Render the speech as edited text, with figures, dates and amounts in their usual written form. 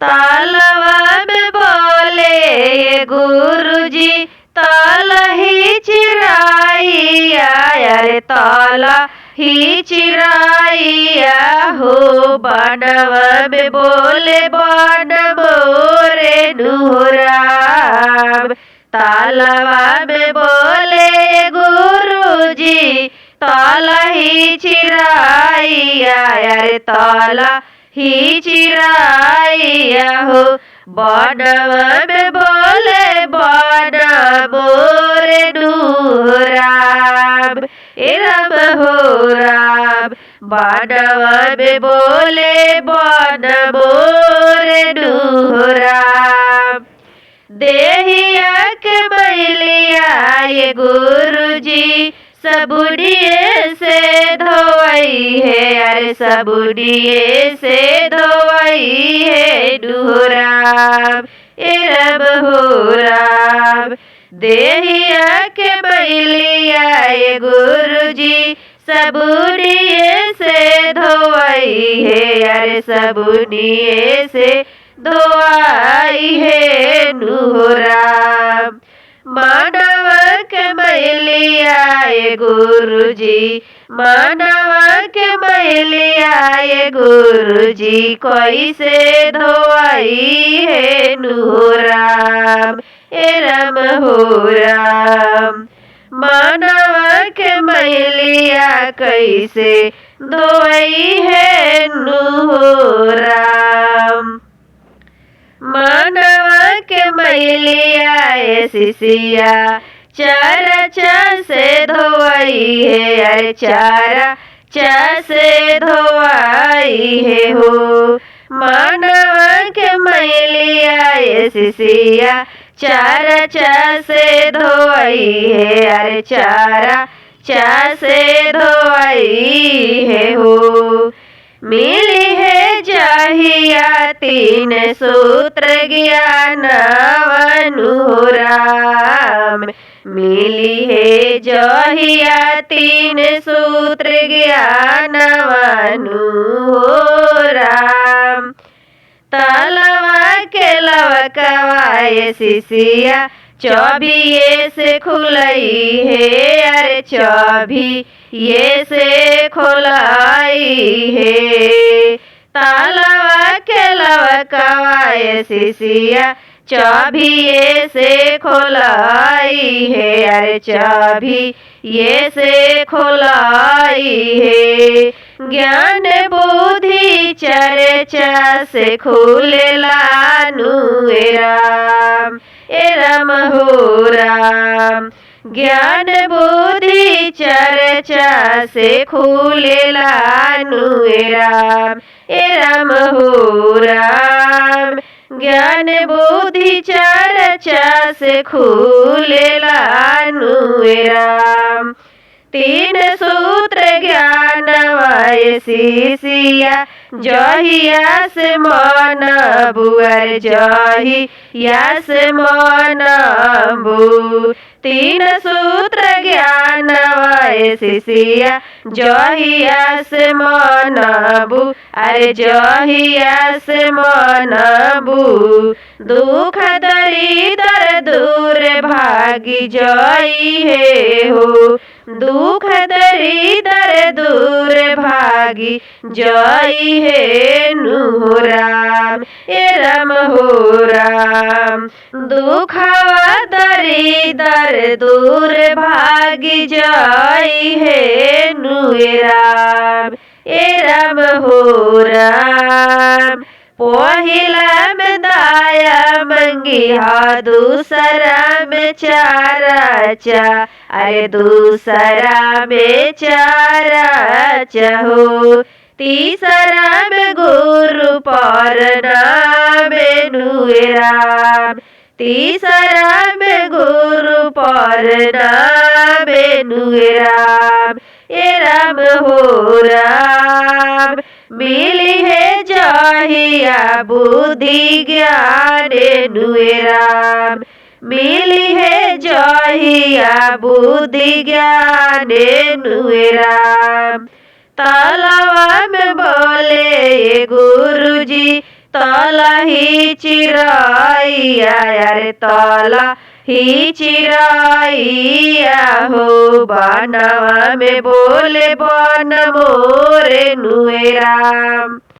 तालवा में बोले ये गुरुजी ताल ही चिराइया, अरे ताला ही चिराइया हो। बानव में बोले बान मोरे नुहराम, तालवा में बोले गुरुजी ताला ही चिराइया, अरे ताला ही चिराइया हो। बानव में बोले बान मोरे नुहराम, ए राम हो राम। बानव में बोले बान मोरे नुहराम, देहिया के मैलिया ये गुरुजी सबुनिये से धोई है, अरे सबुनिये से धोई है नुहराम, ए राम हो राम। देहिया के मैलिया ये गुरुजी सबुनिये से धोई है, अरे सबुनिये से धोई है नुहराम। मानव के मैलिया ये गुरुजी, मानव के मैलिया ये गुरुजी कैसे धोई है नुहराम, ए राम हो राम। मानव के मैलिया कैसे धोई है नुहराम। मानव के मैलिया ये शिशिया चारा चा से धोई है, अरे चारा चा से धोई है हो। मानव के मैलिया ये शिशिया चारा चा से धोई है, अरे चारा चा से धोई है हो। मिली है जाहिया तीन सूत्र ज्ञान नुहराम, मिली है जाहिया तीन सूत्र ज्ञान नुहराम। तालवा के लवकवाए शिशिया चौबिये से खुलई है, अरे चौबिये से खुलाई है। तालवा के लवकवाए शिशिया चौबिये से खुलाई है, अरे चौबिये से खुलाई है। ज्ञान बुद्धि चर्चा से खुलेला नुहराम, ए राम हो राम। ज्ञान बुद्धि चर्चा से खुलेला नुहराम, ए राम हो राम। ज्ञान बुद्धि चर्चा से खुलेला नुहराम। तीन सूत्र ज्ञान वाय शिशिया जहिया से मन बुअर, जहिया से मन बु। तीन सूत्र ज्ञान वाय शिशिया जहिया से मन बु, अरे जहिया से मन बु। दुख दरिदर दूर भागी जई है हो, दुख दरिदर दूर भागी जई है नुहराम, ए राम हो राम। दुखवा दरिदर दूर भागी जई है नुहराम, ए राम हो राम। पहिला में दाया मंगी हा, दूसरा में चारा चा, अरे दूसरा में चारा चाहो। तीसरा में गुरु पर नाम नुहराम, तीसरा में गुरु पर नाम नुहराम, ए राम हो राम। मिली है जाहिया बुद्धि ज्ञान नुहराम, मिली है जाहिया बुद्धि ज्ञान नुहराम। तालवा में बोले गुरुजी तलही चिरैया अरे तलही चिरैया हो बनवा में बोले बन मोरे नुए राम।